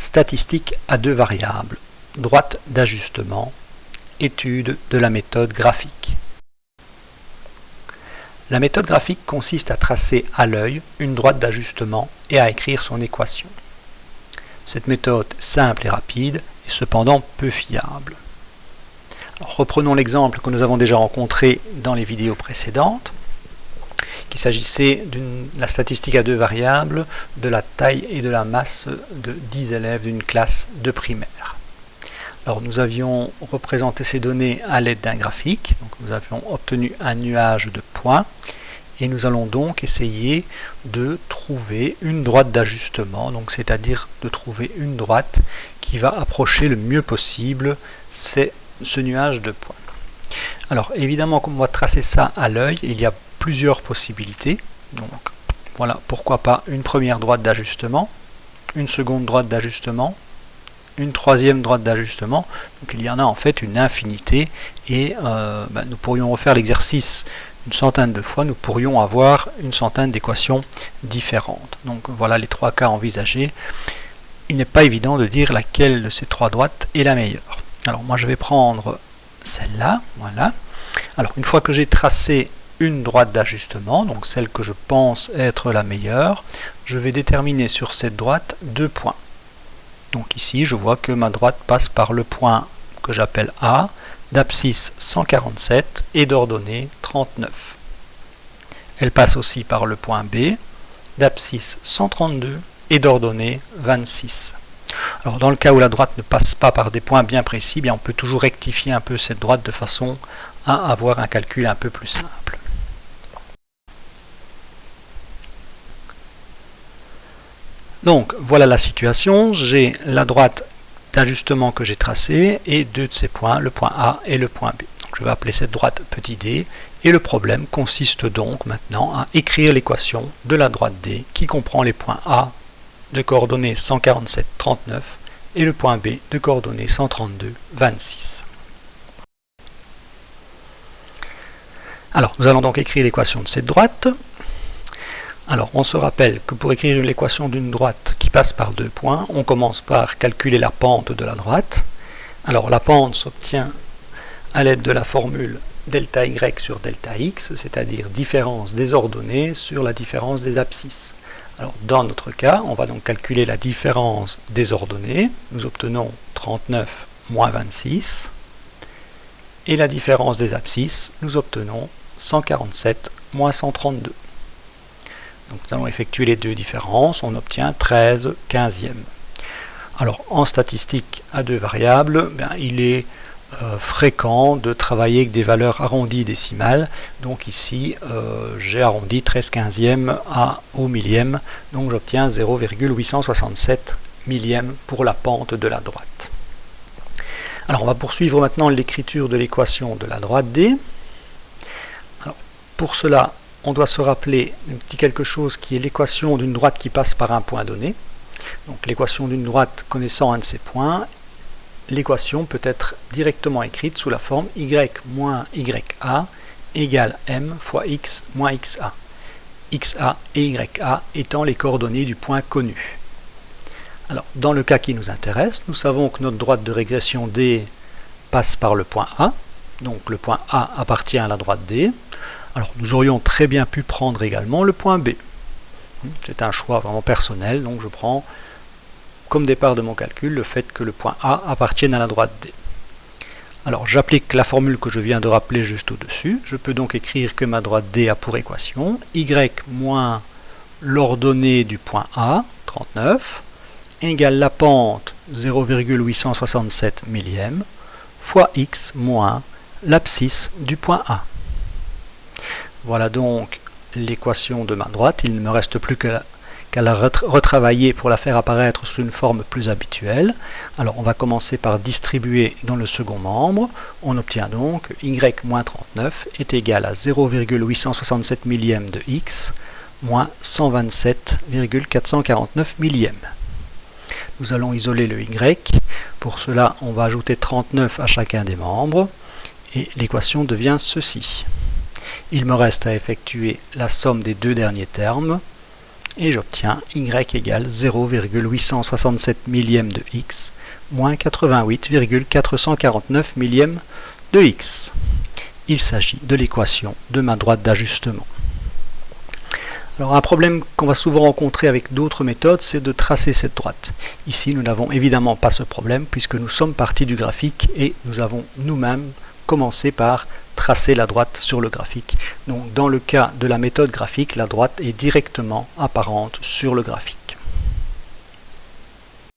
Statistique à deux variables, droite d'ajustement, étude de la méthode graphique. La méthode graphique consiste à tracer à l'œil une droite d'ajustement et à écrire son équation. Cette méthode simple et rapide est cependant peu fiable. Alors, reprenons l'exemple que nous avons déjà rencontré dans les vidéos précédentes, qu'il s'agissait de la statistique à deux variables de la taille et de la masse de 10 élèves d'une classe de primaire. Alors nous avions représenté ces données à l'aide d'un graphique, donc nous avions obtenu un nuage de points et nous allons donc essayer de trouver une droite d'ajustement, donc c'est-à-dire de trouver une droite qui va approcher le mieux possible ce nuage de points. Alors évidemment, comme on va tracer ça à l'œil, il y a plusieurs possibilités. Donc voilà, pourquoi pas une première droite d'ajustement, une seconde droite d'ajustement, une troisième droite d'ajustement. Donc il y en a en fait une infinité et nous pourrions refaire l'exercice une centaine de fois, nous pourrions avoir une centaine d'équations différentes. Donc voilà les trois cas envisagés. Il n'est pas évident de dire laquelle de ces trois droites est la meilleure. Alors moi je vais prendre celle-là, voilà. Alors une fois que j'ai tracé une droite d'ajustement, donc celle que je pense être la meilleure, je vais déterminer sur cette droite deux points. Donc ici je vois que ma droite passe par le point que j'appelle A, d'abscisse 147 et d'ordonnée 39. Elle passe aussi par le point B, d'abscisse 132 et d'ordonnée 26. Alors dans le cas où la droite ne passe pas par des points bien précis, on peut toujours rectifier un peu cette droite de façon à avoir un calcul un peu plus simple. Donc voilà la situation, j'ai la droite d'ajustement que j'ai tracée et deux de ces points, le point A et le point B. Donc je vais appeler cette droite petit d et le problème consiste donc maintenant à écrire l'équation de la droite D qui comprend les points A de coordonnées 147, 39 et le point B de coordonnées 132, 26. Alors nous allons donc écrire l'équation de cette droite. Alors, on se rappelle que pour écrire l'équation d'une droite qui passe par deux points, on commence par calculer la pente de la droite. Alors, la pente s'obtient à l'aide de la formule delta y sur delta x, c'est-à-dire différence des ordonnées sur la différence des abscisses. Alors, dans notre cas, on va donc calculer la différence des ordonnées. Nous obtenons 39 moins 26. Et la différence des abscisses, nous obtenons 147 moins 132. Donc nous allons effectuer les deux différences, on obtient 13 quinzièmes. Alors en statistique à deux variables, il est fréquent de travailler avec des valeurs arrondies décimales. Donc ici j'ai arrondi 13 quinzièmes au millième, donc j'obtiens 0,867 millième pour la pente de la droite. Alors on va poursuivre maintenant l'écriture de l'équation de la droite D. Alors, pour cela, on doit se rappeler un petit quelque chose qui est l'équation d'une droite qui passe par un point donné. Donc l'équation d'une droite connaissant un de ces points, l'équation peut être directement écrite sous la forme y moins ya égale m fois x moins xa. xa et ya étant les coordonnées du point connu. Alors dans le cas qui nous intéresse, nous savons que notre droite de régression D passe par le point A. Donc le point A appartient à la droite D. Alors nous aurions très bien pu prendre également le point B. C'est un choix vraiment personnel, donc je prends comme départ de mon calcul le fait que le point A appartienne à la droite D. Alors j'applique la formule que je viens de rappeler juste au-dessus. Je peux donc écrire que ma droite D a pour équation y moins l'ordonnée du point A, 39, égale la pente 0,867 millième fois x moins l'abscisse du point A. Voilà donc l'équation de ma droite. Il ne me reste plus qu'à la retravailler pour la faire apparaître sous une forme plus habituelle. Alors on va commencer par distribuer dans le second membre. On obtient donc y moins 39 est égal à 0,867 millième de x moins 127,449 millième. Nous allons isoler le y. Pour cela, on va ajouter 39 à chacun des membres. Et l'équation devient ceci. Il me reste à effectuer la somme des deux derniers termes. et j'obtiens y égale 0,867 millième de x moins 88,449 millième de x. Il s'agit de l'équation de ma droite d'ajustement. Alors un problème qu'on va souvent rencontrer avec d'autres méthodes, c'est de tracer cette droite. Ici, nous n'avons évidemment pas ce problème puisque nous sommes partis du graphique et nous avons nous-mêmes commencé par tracer la droite sur le graphique. Donc dans le cas de la méthode graphique, la droite est directement apparente sur le graphique.